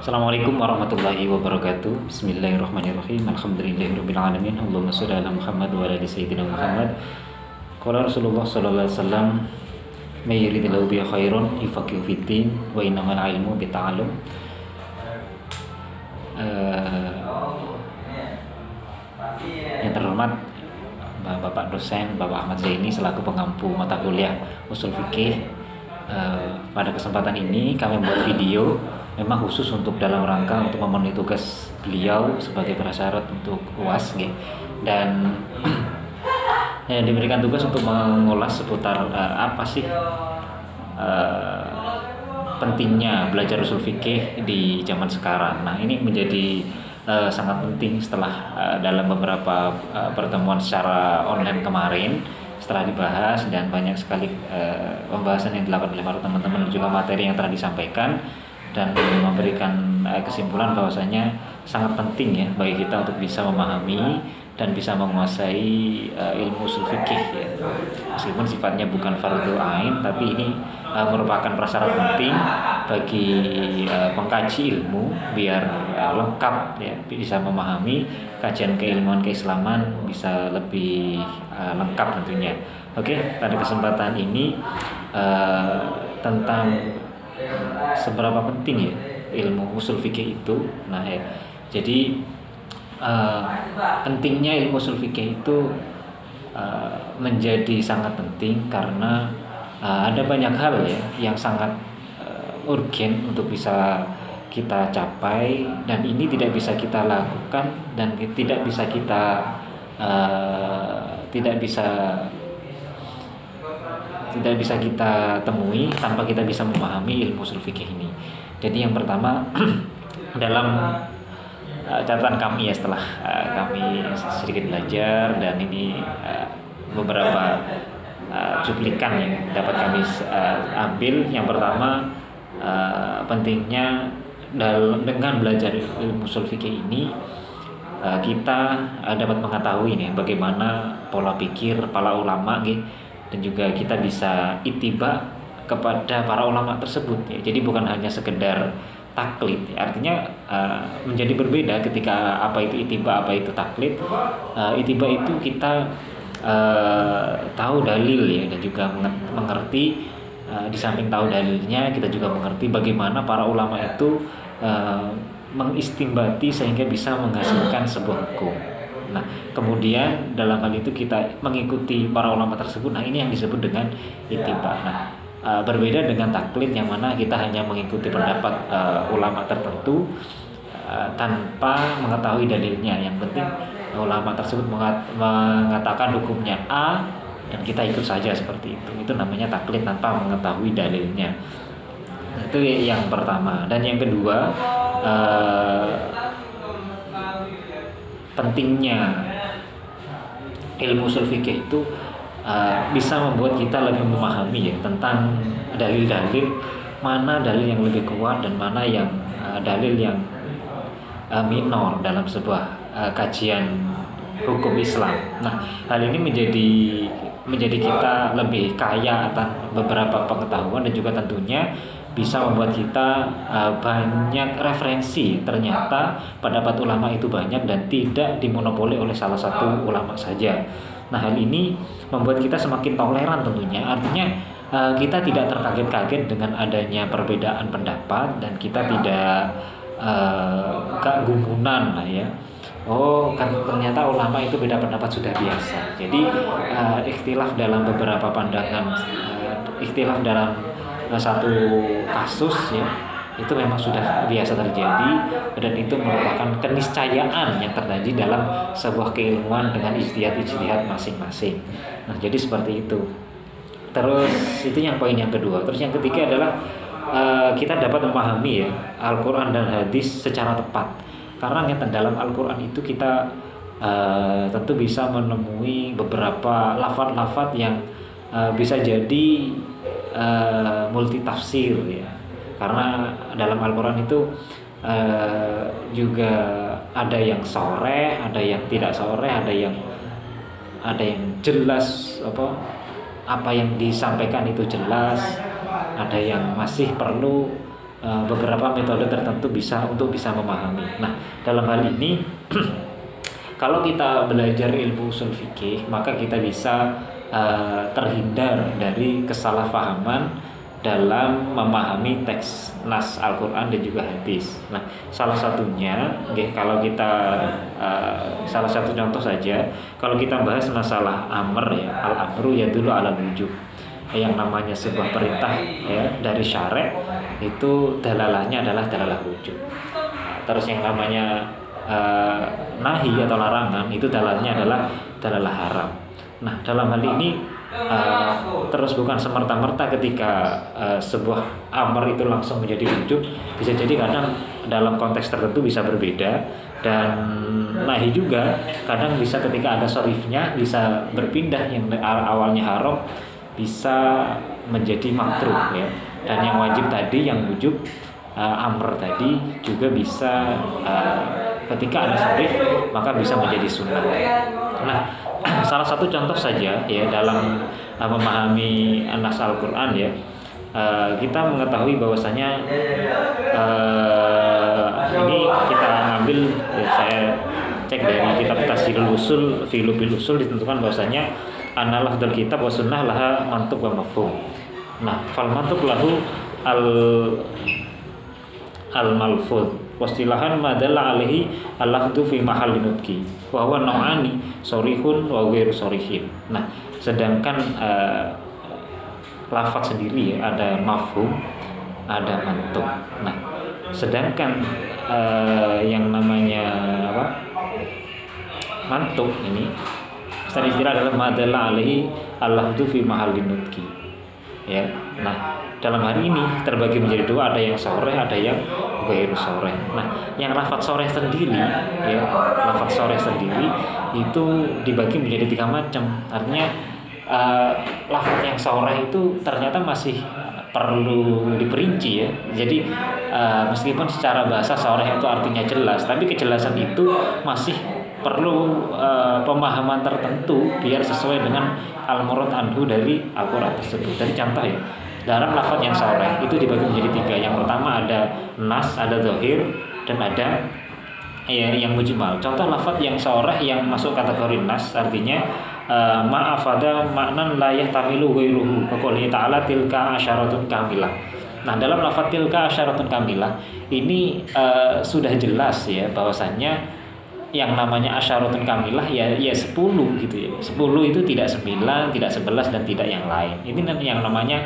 Assalamualaikum warahmatullahi wabarakatuh. Bismillahirrahmanirrahim. Alhamdulillahirabbil alamin. Allahumma shalli ala Muhammad wa ala ali sayyidina Muhammad. Qala Rasulullah sallallahu alaihi wasallam, "May yuridillahu bihi khairan yufaqihu fiddin wa innamal ilmu bita'allum." Yang terhormat Bapak dosen Bapak Ahmad Zaini selaku pengampu mata kuliah Ushul Fiqih. Pada kesempatan ini kami membuat video memang khusus untuk dalam rangka untuk memenuhi tugas beliau sebagai prasyarat untuk UAS dan diberikan tugas untuk mengulas seputar apa sih pentingnya belajar usul fikih di zaman sekarang. Nah, ini menjadi sangat penting setelah dalam beberapa pertemuan secara online kemarin setelah dibahas dan banyak sekali pembahasan yang dilakukan oleh para teman-teman dan juga materi yang telah disampaikan dan memberikan kesimpulan bahwasanya sangat penting ya bagi kita untuk bisa memahami dan bisa menguasai ilmu ushul fikih ya. Meskipun sifatnya bukan fardhu ain, tapi ini merupakan prasyarat penting bagi pengkaji ilmu biar lengkap ya, bisa memahami kajian keilmuan keislaman bisa lebih lengkap tentunya. Oke, pada kesempatan ini tentang seberapa penting ya ilmu ushul fikih itu. Nah ya, jadi pentingnya ilmu ushul fikih itu menjadi sangat penting karena ada banyak hal ya yang sangat urgen untuk bisa kita capai, dan ini tidak bisa kita lakukan dan tidak bisa kita kita temui tanpa kita bisa memahami ilmu ushul fikih ini. Jadi yang pertama dalam catatan kami ya setelah kami sedikit belajar, dan ini beberapa cuplikan yang dapat kami ambil. Yang pertama, pentingnya dengan belajar ilmu ushul fikih ini kita dapat mengetahui nih bagaimana pola pikir para ulama dan juga kita bisa ittiba kepada para ulama tersebut ya. Jadi bukan hanya sekedar taklid, artinya menjadi berbeda ketika apa itu ittiba, apa itu taklid. Ittiba itu kita tahu dalil ya, dan juga mengerti, di samping tahu dalilnya kita juga mengerti bagaimana para ulama itu mengistimbati sehingga bisa menghasilkan sebuah hukum. Nah, kemudian dalam hal itu kita mengikuti para ulama tersebut. Nah, ini yang disebut dengan ittiba. Nah, berbeda dengan taklid yang mana kita hanya mengikuti pendapat ulama tertentu tanpa mengetahui dalilnya. Yang penting ulama tersebut mengatakan hukumnya A dan kita ikut saja seperti itu. Itu namanya taklid tanpa mengetahui dalilnya. Itu yang pertama. Dan yang kedua, pentingnya ilmu ushul fikih itu bisa membuat kita lebih memahami ya tentang dalil-dalil, mana dalil yang lebih kuat dan mana yang dalil yang minor dalam sebuah kajian hukum Islam. Nah, hal ini menjadi kita lebih kaya akan beberapa pengetahuan dan juga tentunya bisa membuat kita banyak referensi. Ternyata pendapat ulama itu banyak dan tidak dimonopoli oleh salah satu ulama saja. Nah, hal ini membuat kita semakin toleran tentunya. Artinya kita tidak terkaget-kaget dengan adanya perbedaan pendapat dan kita tidak kegumunan lah ya. Oh, kan ternyata ulama itu beda pendapat sudah biasa. Jadi ikhtilaf dalam beberapa pandangan, ikhtilaf dalam satu kasus ya, itu memang sudah biasa terjadi, dan itu merupakan keniscayaan yang terjadi dalam sebuah keilmuan dengan ijtihad masing-masing. Nah, jadi seperti itu. Terus itu yang poin yang kedua. Terus yang ketiga adalah kita dapat memahami ya Al-Quran dan hadis secara tepat. Karena dalam Al-Quran itu kita tentu bisa menemui beberapa lafaz-lafaz yang bisa jadi multi tafsir ya. Karena dalam Al-Quran itu juga ada yang shareh, ada yang tidak shareh, ada yang jelas apa yang disampaikan itu jelas, ada yang masih perlu beberapa metode tertentu untuk bisa memahami. Nah, dalam hal ini kalau kita belajar ilmu ushul fikih, maka kita bisa terhindar dari kesalahpahaman dalam memahami teks nas Al-Quran dan juga hadis. Nah, salah satunya, kalau kita salah satu contoh saja, kalau kita bahas masalah amr ya, al-amru yadullu ala wujub. Yang namanya sebuah perintah ya dari syar'i itu dalalahnya adalah dalalah wujub. Terus yang namanya nahi atau larangan itu dalalahnya adalah dalalah haram. Nah, dalam hal ini terus bukan semerta-merta ketika sebuah amr itu langsung menjadi wujub, bisa jadi kadang dalam konteks tertentu bisa berbeda, dan nahi juga kadang bisa ketika ada sorifnya bisa berpindah, yang awalnya haram bisa menjadi makruh ya, dan yang wajib tadi, yang wujub amr tadi juga bisa ketika ada sorif maka bisa menjadi sunnah. Nah, salah satu contoh saja ya dalam memahami nas Al-Quran ya, kita mengetahui bahwasanya ini kita ambil ya, saya cek dari kitab Tasirul Usul fi Lubil Usul, ditentukan bahwasanya analah dal kitab wa sunnah laha mantuq wa mafhum. Nah, fal mantuq lahu al malfuz wastilahan madalla alaihi al-lafdhu fi mahalli nutqi wa huwa nau'ani sharihun wa ghairu sharihin. Nah, sedangkan lafaz sendiri ya, ada mafhum, ada mantuq. Nah, sedangkan yang namanya mantuq ini secara istilah adalah madalla alaihi al-lafdhu fi mahalli nutqi ya. Nah, dalam hari ini terbagi menjadi dua, ada yang sharih, ada yang ghairu sharih. Nah, yang lafaz sharih sendiri ya, lafaz sharih sendiri itu dibagi menjadi 3 macam. Artinya lafaz yang sharih itu ternyata masih perlu diperinci ya. Jadi meskipun secara bahasa sharih itu artinya jelas, tapi kejelasan itu masih perlu pemahaman tertentu biar sesuai dengan al-murad anhu dari Al-Quran tersebut. Dari contoh ya, dalam lafaz yang sharih itu dibagi menjadi 3. Yang pertama ada nas, ada zahir, dan ada yang mujmal. Contoh lafaz yang sharih yang masuk kategori nas artinya ma'afada maknan la yahtamilu ghairuhu, kaqouli ta'ala tilka asyaratun kamilah. Nah, dalam lafaz tilka asyaratun kamilah ini sudah jelas ya bahwasannya yang namanya asyaratun kamilah ya 10 gitu ya. 10 itu tidak 9, tidak 11, dan tidak yang lain. Ini yang namanya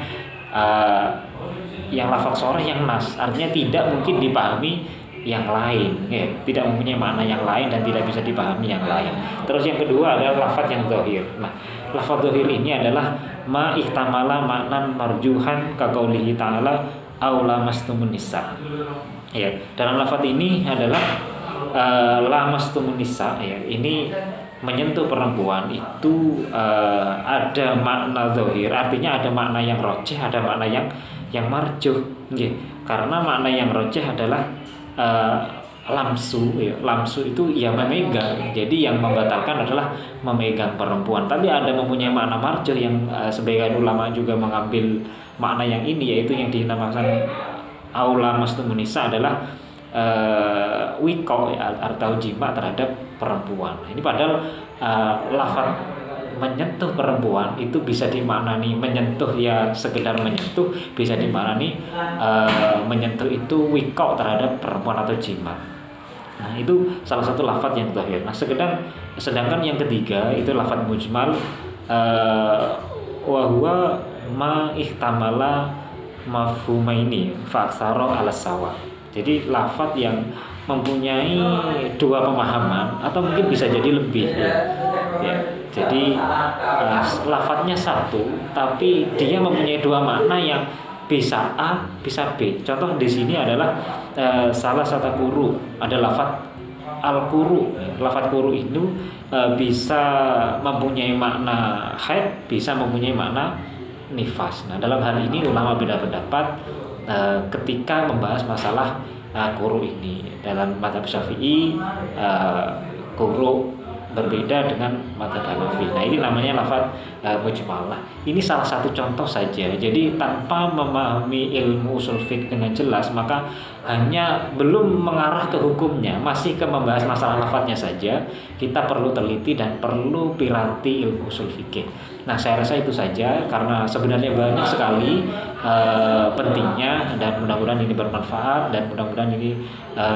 yang lafaz sharih yang nas, artinya tidak mungkin dipahami yang lain ya, tidak mempunyai makna yang lain dan tidak bisa dipahami yang lain. Terus yang kedua adalah lafaz yang zahir. Nah, lafaz zahir ini adalah ma ihtamala maknan marjuhan kaqaulihi ta'ala aw lamastumun nisa. Ya, dalam lafaz ini adalah lamastumun nisa ya, ini menyentuh perempuan itu ada makna zahir, artinya ada makna yang rajih, ada makna yang marjuh nggih. Karena makna yang rajih adalah lamsu ya. Lamsu itu ya memegang. Jadi yang membatalkan adalah memegang perempuan. Tapi ada mempunyai makna marjuh yang sebagian ulama juga mengambil makna yang ini, yaitu yang dinamakan aula mastumun nisa adalah wiko ya, atau jima terhadap perempuan. Ini padahal lafaz menyentuh perempuan itu bisa dimaknani menyentuh ya sekedar menyentuh, bisa dimaknani menyentuh itu wiko terhadap perempuan atau jima. Nah, itu salah satu lafaz yang zahir. Nah, sedangkan yang ketiga itu lafaz mujmal, wa huwa ma ihtamala mafhumaini fa aktsara ala sawa. Jadi lafaz yang mempunyai 2 pemahaman atau mungkin bisa jadi lebih ya. Jadi lafaznya satu tapi dia mempunyai 2 makna yang bisa A, bisa B. Contoh di sini adalah salah satu kuru, ada lafaz al-kuru. Lafaz kuru itu bisa mempunyai makna haid, bisa mempunyai makna nifas. Nah, dalam hal ini ulama beda pendapat ketika membahas masalah kuru ini. Dalam mazhab Syafi'i kuru berbeda dengan madzhab Hanafi. Nah, ini namanya lafaz mujmalah. Ini salah satu contoh saja. Jadi tanpa memahami ilmu usul fiqh dengan jelas, maka hanya belum mengarah ke hukumnya, masih ke membahas masalah lafaznya saja, kita perlu teliti dan perlu piranti ilmu usul fikih. Nah, saya rasa itu saja karena sebenarnya banyak sekali pentingnya, dan mudah-mudahan ini bermanfaat dan mudah-mudahan ini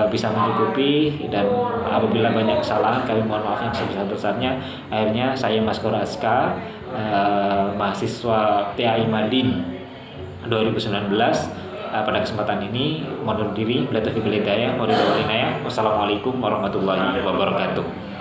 bisa mencukupi. Dan apabila banyak kesalahan, kami mohon maaf yang sebesar-besarnya. Akhirnya saya Mas Gor Aska, mahasiswa TAI Madin 2019, pada kesempatan ini mohon diri. Wassalamualaikum warahmatullahi wabarakatuh.